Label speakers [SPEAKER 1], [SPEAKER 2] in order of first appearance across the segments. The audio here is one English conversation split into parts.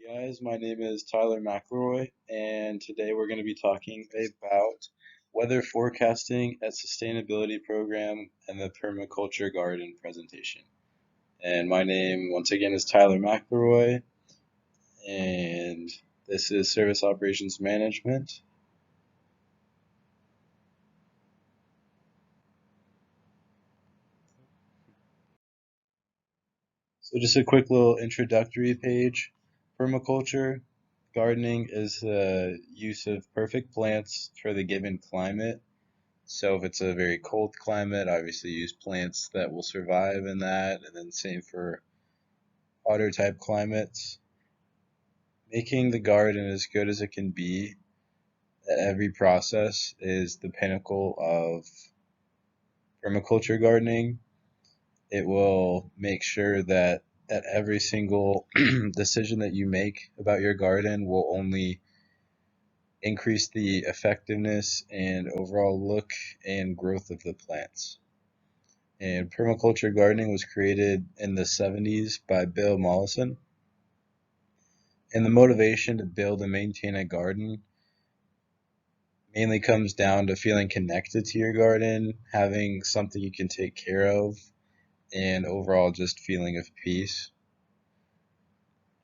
[SPEAKER 1] Guys, my name is Tyler McLeroy, and today we're going to be talking about weather forecasting at sustainability program and the permaculture garden presentation. And my name, once again, is Tyler McLeroy, and this is Service Operations Management. So just a quick little introductory page. Permaculture gardening is the use of perfect plants for the given climate. So if it's a very cold climate, obviously use plants that will survive in that, and then same for hotter type climates. Making the garden as good as it can be at every process is the pinnacle of permaculture gardening. It will make sure that at every single decision that you make about your garden will only increase the effectiveness and overall look and growth of the plants. And permaculture gardening was created in the 70s by Bill Mollison. And the motivation to build and maintain a garden mainly comes down to feeling connected to your garden, having something you can take care of, and overall just feeling of peace.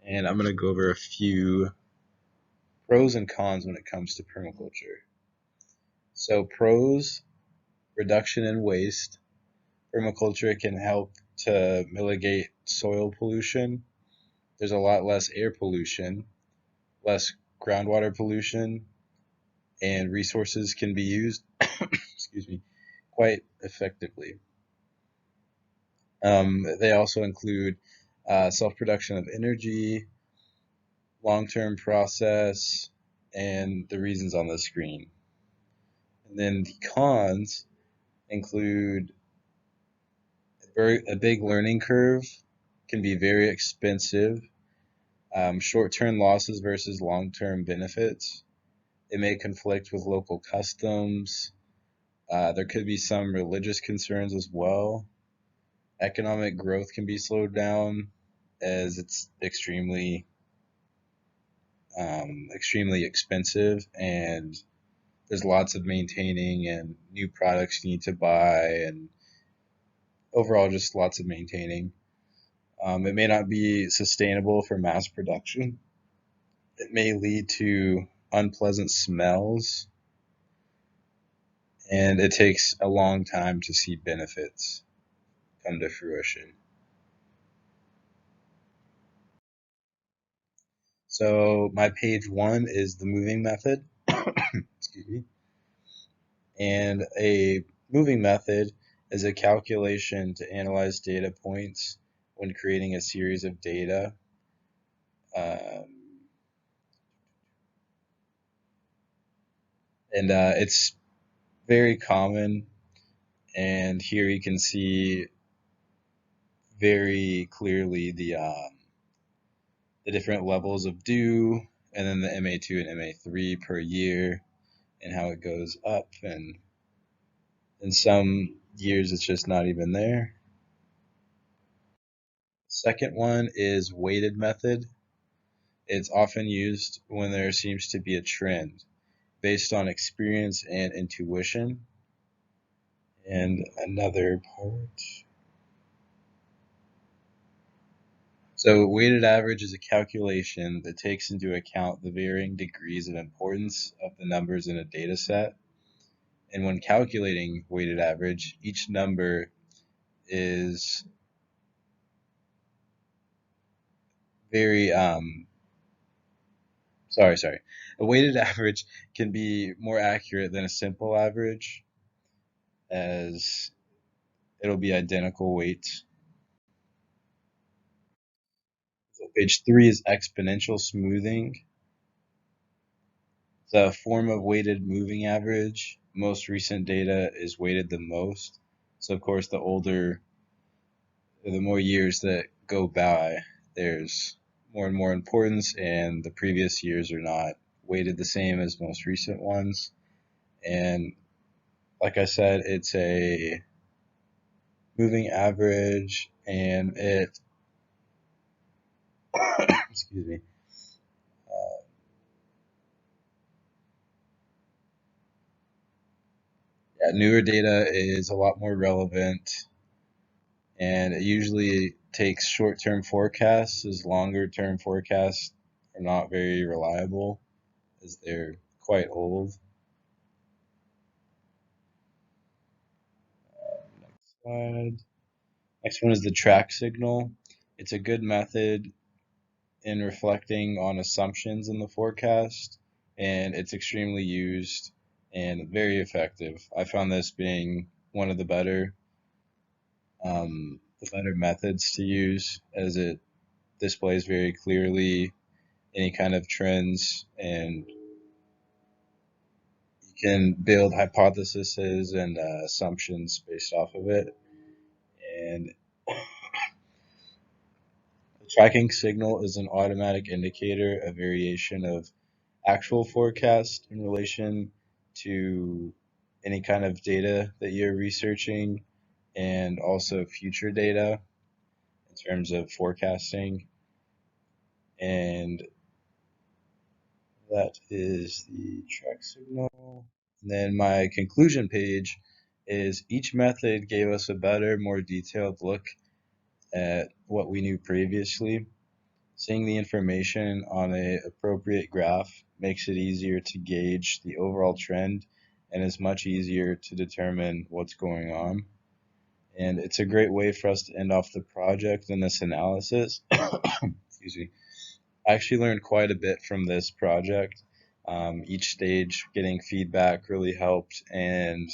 [SPEAKER 1] And I'm going to go over a few pros and cons when it comes to permaculture. So, pros: reduction in waste. Permaculture can help to mitigate soil pollution. There's a lot less air pollution, less groundwater pollution, and resources can be used excuse me, quite effectively. They also include self-production of energy, long-term process, and the reasons on the screen. And then the cons include a big learning curve, can be very expensive, short-term losses versus long-term benefits. It may conflict with local customs. There could be some religious concerns as well. Economic growth can be slowed down as it's extremely expensive, and there's lots of maintaining and new products you need to buy, and overall just lots of maintaining. It may not be sustainable for mass production. It may lead to unpleasant smells, and it takes a long time to see benefits come to fruition. So my page one is the moving method. Excuse me. And a moving method is a calculation to analyze data points when creating a series of data. Um, and it's very common. And here you can see very clearly the different levels of dew, and then the MA2 and MA3 per year, and how it goes up. And in some years, it's just not even there. Second one is weighted method. It's often used when there seems to be a trend based on experience and intuition. And another part. So, weighted average is a calculation that takes into account the varying degrees of importance of the numbers in a data set. And when calculating weighted average, each number is very, sorry. A weighted average can be more accurate than a simple average, as it'll be identical weights. So page three is exponential smoothing. It's a form of weighted moving average. Most recent data is weighted the most. So of course, the more years that go by, there's more and more importance, and the previous years are not weighted the same as most recent ones. And like I said, it's a moving average, and it excuse me, newer data is a lot more relevant, and it usually takes short-term forecasts, as longer-term forecasts are not very reliable, as they're quite old. Next slide. Next one is the track signal. It's a good method in reflecting on assumptions in the forecast, and it's extremely used and very effective. I found this being one of the better methods to use, as it displays very clearly any kind of trends, and you can build hypotheses and assumptions based off of it. And the tracking signal is an automatic indicator, a variation of actual forecast in relation to any kind of data that you're researching, and also future data in terms of forecasting. And that is the track signal. And then my conclusion page is each method gave us a better, more detailed look at what we knew previously. Seeing the information on an appropriate graph makes it easier to gauge the overall trend and is much easier to determine what's going on. And it's a great way for us to end off the project in this analysis. Excuse me. I actually learned quite a bit from this project. Each stage getting feedback really helped, and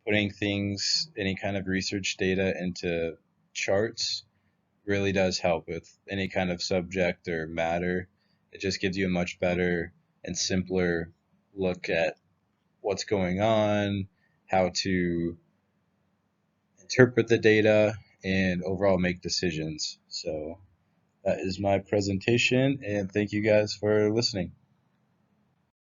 [SPEAKER 1] putting things, any kind of research data into charts really does help with any kind of subject or matter. It just gives you a much better and simpler look at what's going on, how to interpret the data, and overall make decisions. So that is my presentation, and thank you guys for listening.